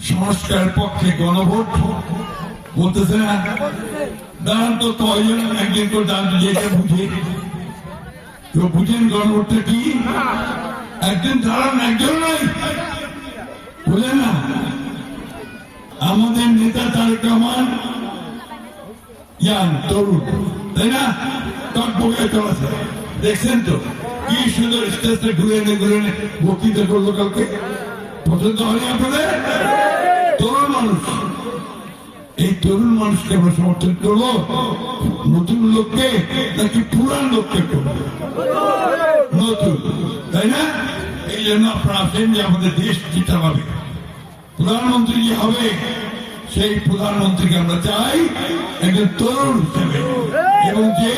সংস্কার পক্ষে গণভোট বলতেছে না? দাঁড়ান তো কয়জন একদিন করে দাঁড়ান যেটা বুঝে তো বুঝেন গণভোটটা কি? একদিন দাঁড়ান, একজন নাই বুঝে না। আমাদের নেতা তারেক রহমান ইয়াং তরুণ, তাই না? টকবগে চলেছে, দেখছেন তো কি সুন্দর স্টেজে ঘুরে এনে বক্তৃতা করলো কালকে। পছন্দ হয়নি আপনাদের? তরুণ মানুষ, এই তরুণ মানুষকে আমরা সমর্থন করবো নতুন লোককে নাকি পুরান লোককে করবো? নতুন, তাই না? এই জন্য আপনারা আসেন যে আমাদের দেশ কি চালাবে, প্রধানমন্ত্রী যে হবে সেই প্রধানমন্ত্রীকে আমরা চাই একজন তরুণ হিসেবে এবং যে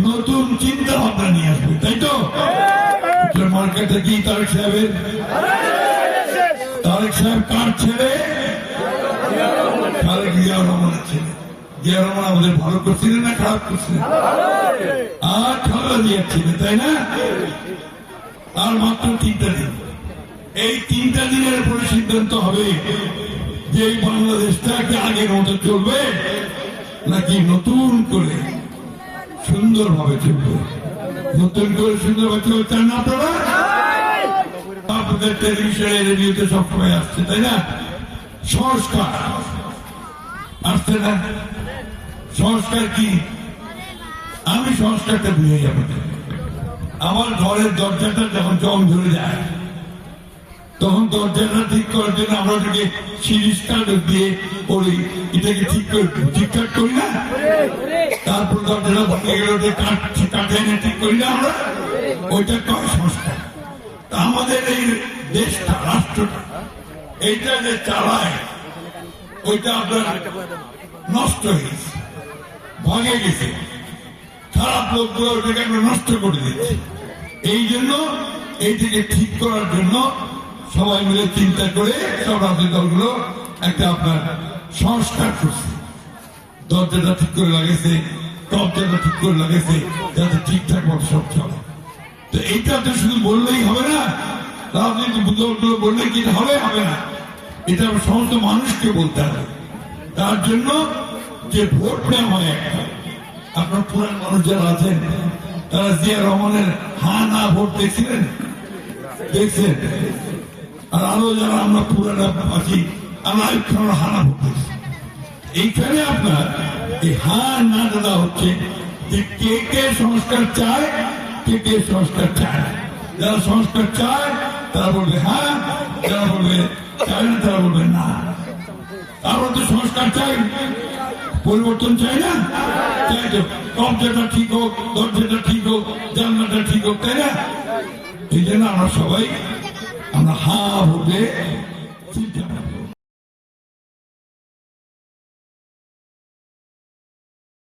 নতুন চিন্তা ভাবনা নিয়ে আসবে, তাই তো? মার্কেটে কি তারেক সাহেবের? তারেক সাহেব কার ছেলে? তারেক জিয়া রহমানের ছেলে। জিয়া রহমান আমাদের ভালো করছিলেন না খারাপ করছিলেন? আর খারাপ দিয়েছিলেন, তাই না? আর মাত্র 3টা দিন, এই 3টা দিনের পরে সিদ্ধান্ত হবে যে এই বাংলাদেশটাকে আগের মতো চলবে নাকি নতুন করে সুন্দরভাবে চলবে। নতুন করে সুন্দরভাবে চলবে চান না আপনারা? আপনাদের টেলিভিশনে রেডিওতে সবসময় আসছে, তাই না? সংস্কার আসছে না? সংস্কার কি? আমি সংস্কারটা বুঝে যাবো। আমার ঘরের দরজাটা যখন জং ধরে যায় তখন দরজাটা ঠিক করার জন্য আমরা ওটাকে সিরিজ কার্ড দিয়ে করি, এটাকে ঠিকঠাক করি না? তারপর দরজাটা ভেঙে গেলে ওটা কাঠে এনে ঠিক করি না আমরা? ওইটা কয় সংস্কার। আমাদের এই দেশটা, রাষ্ট্রটা, এইটা যে চালায় ওইটা আপনার নষ্ট হয়ে গেছে, ভাগে গেছে। খারাপ লোকগুলো ওইটাকে আমরা নষ্ট করে দিচ্ছি। এই জন্য এইটাকে ঠিক করার জন্য সবাই মিলে চিন্তা করে সব রাজনৈতিক দলগুলো একটা আপনার সংস্কার করছে। দরজাটা ঠিক করে লাগেছে, দরজাটা ঠিক করে লাগেছে যাতে ঠিকঠাক মতো সব চলে। তো এইটা তো শুধু বললেই হবে না, রাজনৈতিক দলগুলো বললে কি হবে? হবে না। এটা সমস্ত মানুষকে বলতে হবে। তার জন্য যে ভোট নেওয়া হয় একটা, আপনার পুরান মানুষ যারা আছেন তারা জিয়া রহমানের হা না ভোট দেখছিলেন? দেখছেন? আর আরো যারা আমরা পুরানা আছি আমরা হানা ভোট দেখছি। এইখানে আপনার এই হা না দাদা হচ্ছে যে কে কে সংস্কার চায়, কে কে সংস্কার চায়। যারা সংস্কার চায় তারা বলবে হ্যাঁ, যারা বলবে চায় না তারা বলবে না। আমরা তো সংস্কার চাই, পরিবর্তন চাই না? চাই তো কবজাটা ঠিক হোক, দরজাটা ঠিক হোক, জানলাটা ঠিক হোক, তাই না? এই জন্য আমরা সবাই আমরা হা ভোটে চিন্তা